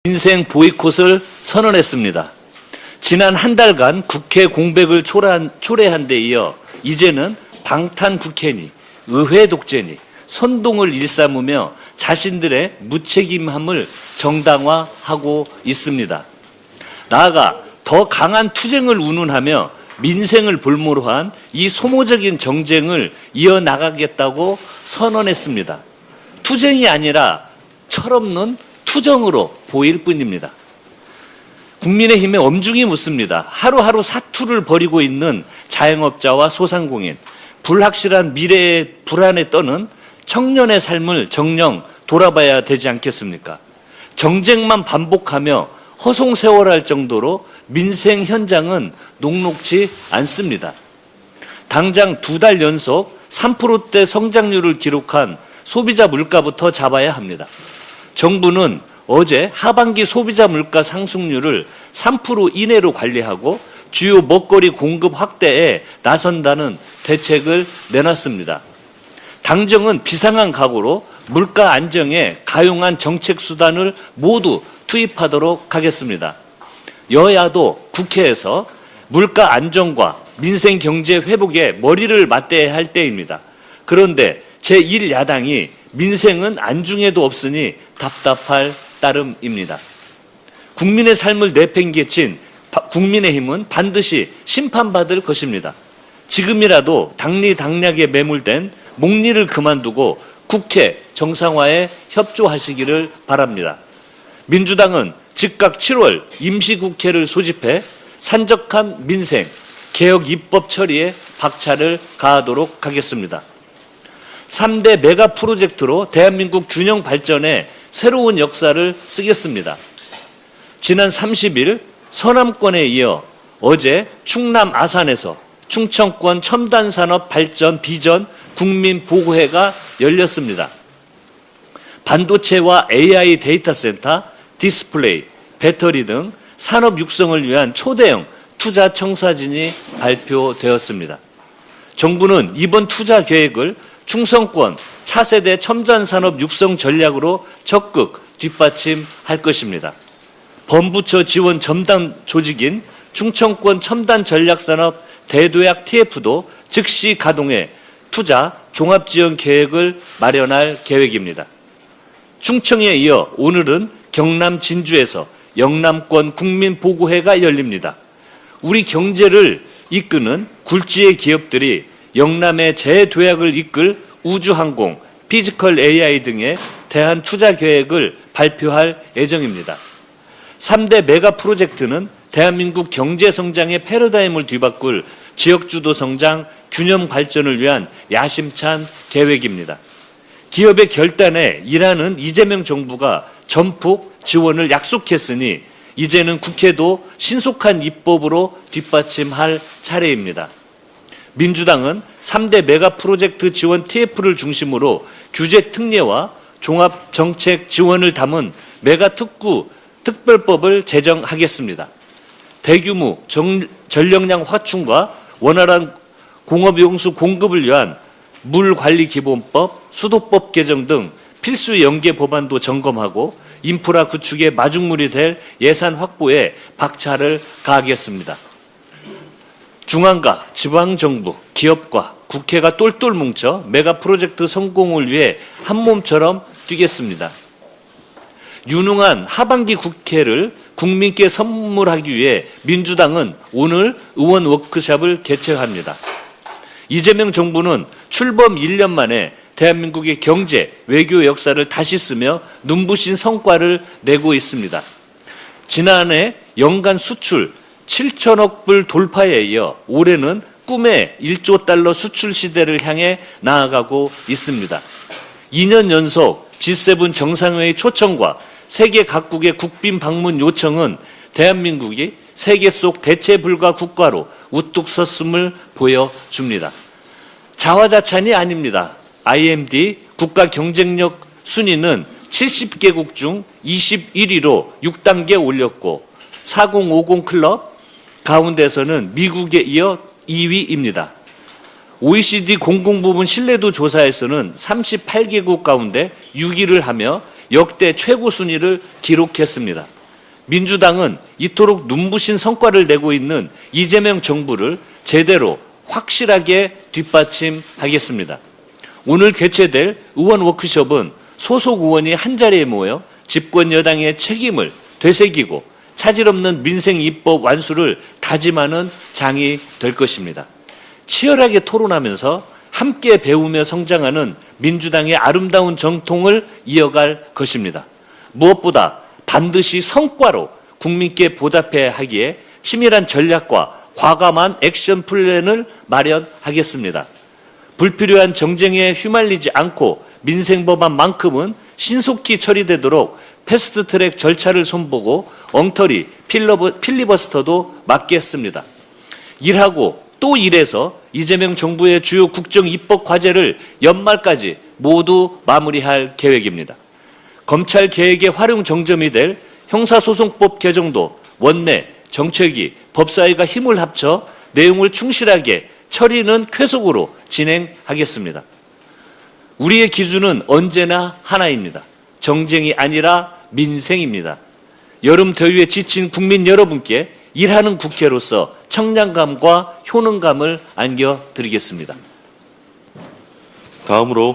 민생 보이콧을 선언했습니다. 지난 한 달간 국회 공백을 초래한 데 이어 이제는 방탄 국회니 의회 독재니 선동을 일삼으며 자신들의 무책임함을 정당화하고 있습니다. 나아가 더 강한 투쟁을 운운하며 민생을 볼모로 한 이 소모적인 정쟁을 이어나가겠다고 선언했습니다. 투쟁이 아니라 철없는 투정으로 보일 뿐입니다. 국민의힘에 엄중히 묻습니다. 하루하루 사투를 벌이고 있는 자영업자와 소상공인, 불확실한 미래의 불안에 떠는 청년의 삶을 정녕 돌아봐야 되지 않겠습니까? 정쟁만 반복하며 허송세월할 정도로 민생 현장은 녹록지 않습니다. 당장 2달 연속 3%대 성장률을 기록한 소비자 물가부터 잡아야 합니다. 정부는 어제 하반기 소비자 물가 상승률을 3% 이내로 관리하고 주요 먹거리 공급 확대에 나선다는 대책을 내놨습니다. 당정은 비상한 각오로 물가 안정에 가용한 정책 수단을 모두 투입하도록 하겠습니다. 여야도 국회에서 물가 안정과 민생 경제 회복에 머리를 맞대야 할 때입니다. 그런데 제1야당이 민생은 안중에도 없으니 답답할 따름입니다. 국민의 삶을 내팽개친 국민의힘은 반드시 심판받을 것입니다. 지금이라도 당리당략에 매몰된 목리를 그만두고 국회 정상화에 협조하시기를 바랍니다. 민주당은 즉각 7월 임시국회를 소집해 산적한 민생, 개혁 입법 처리에 박차를 가하도록 하겠습니다. 3대 메가 프로젝트로 대한민국 균형 발전에 새로운 역사를 쓰겠습니다. 지난 30일 서남권에 이어 어제 충남 아산에서 충청권 첨단산업 발전 비전 국민보고회가 열렸습니다. 반도체와 AI 데이터 센터, 디스플레이, 배터리 등 산업 육성을 위한 초대형 투자 청사진이 발표되었습니다. 정부는 이번 투자 계획을 충성권 차세대 첨단산업 육성 전략으로 적극 뒷받침할 것입니다. 범부처 지원 전담 조직인 충청권 첨단전략산업 대도약 TF도 즉시 가동해 투자 종합지원 계획을 마련할 계획입니다. 충청에 이어 오늘은 경남 진주에서 영남권 국민보고회가 열립니다. 우리 경제를 이끄는 굴지의 기업들이 영남의 재도약을 이끌 우주항공, 피지컬 AI 등에 대한 투자 계획을 발표할 예정입니다. 3대 메가 프로젝트는 대한민국 경제 성장의 패러다임을 뒤바꿀 지역주도 성장, 균형 발전을 위한 야심찬 계획입니다. 기업의 결단에 일하는 이재명 정부가 전폭 지원을 약속했으니 이제는 국회도 신속한 입법으로 뒷받침할 차례입니다. 민주당은 3대 메가 프로젝트 지원 TF를 중심으로 규제 특례와 종합 정책 지원을 담은 메가 특구 특별법을 제정하겠습니다. 대규모 전력량 확충과 원활한 공업용수 공급을 위한 물관리기본법, 수도법 개정 등 필수 연계 법안도 점검하고 인프라 구축의 마중물이 될 예산 확보에 박차를 가하겠습니다. 중앙과 지방정부, 기업과 국회가 똘똘 뭉쳐 메가 프로젝트 성공을 위해 한몸처럼 뛰겠습니다. 유능한 하반기 국회를 국민께 선물하기 위해 민주당은 오늘 의원 워크숍을 개최합니다. 이재명 정부는 출범 1년 만에 대한민국의 경제, 외교 역사를 다시 쓰며 눈부신 성과를 내고 있습니다. 지난해 연간 수출 7천억 불 돌파에 이어 올해는 꿈의 1조 달러 수출 시대를 향해 나아가고 있습니다. 2년 연속 G7 정상회의 초청과 세계 각국의 국빈 방문 요청은 대한민국이 세계 속 대체 불가 국가로 우뚝 섰음을 보여줍니다. 자화자찬이 아닙니다. IMD 국가 경쟁력 순위는 70개국 중 21위로 6단계 올렸고 4050 클럽 가운데서는 미국에 이어 2위입니다. OECD 공공부문 신뢰도 조사에서는 38개국 가운데 6위를 하며 역대 최고 순위를 기록했습니다. 민주당은 이토록 눈부신 성과를 내고 있는 이재명 정부를 제대로 확실하게 뒷받침하겠습니다. 오늘 개최될 의원 워크숍은 소속 의원이 한자리에 모여 집권 여당의 책임을 되새기고 차질 없는 민생 입법 완수를 다짐하는 장이 될 것입니다. 치열하게 토론하면서 함께 배우며 성장하는 민주당의 아름다운 정통을 이어갈 것입니다. 무엇보다 반드시 성과로 국민께 보답해야 하기에 치밀한 전략과 과감한 액션 플랜을 마련하겠습니다. 불필요한 정쟁에 휘말리지 않고 민생 법안만큼은 신속히 처리되도록 패스트트랙 절차를 손보고 엉터리 필리버스터도 막겠습니다. 일하고 또 일해서 이재명 정부의 주요 국정 입법 과제를 연말까지 모두 마무리할 계획입니다. 검찰 개혁의 활용 정점이 될 형사소송법 개정도 원내, 정책위, 법사위가 힘을 합쳐 내용을 충실하게 처리는 쾌속으로 진행하겠습니다. 우리의 기준은 언제나 하나입니다. 정쟁이 아니라 민생입니다. 여름 더위에 지친 국민 여러분께 일하는 국회로서 청량감과 효능감을 안겨드리겠습니다. 다음으로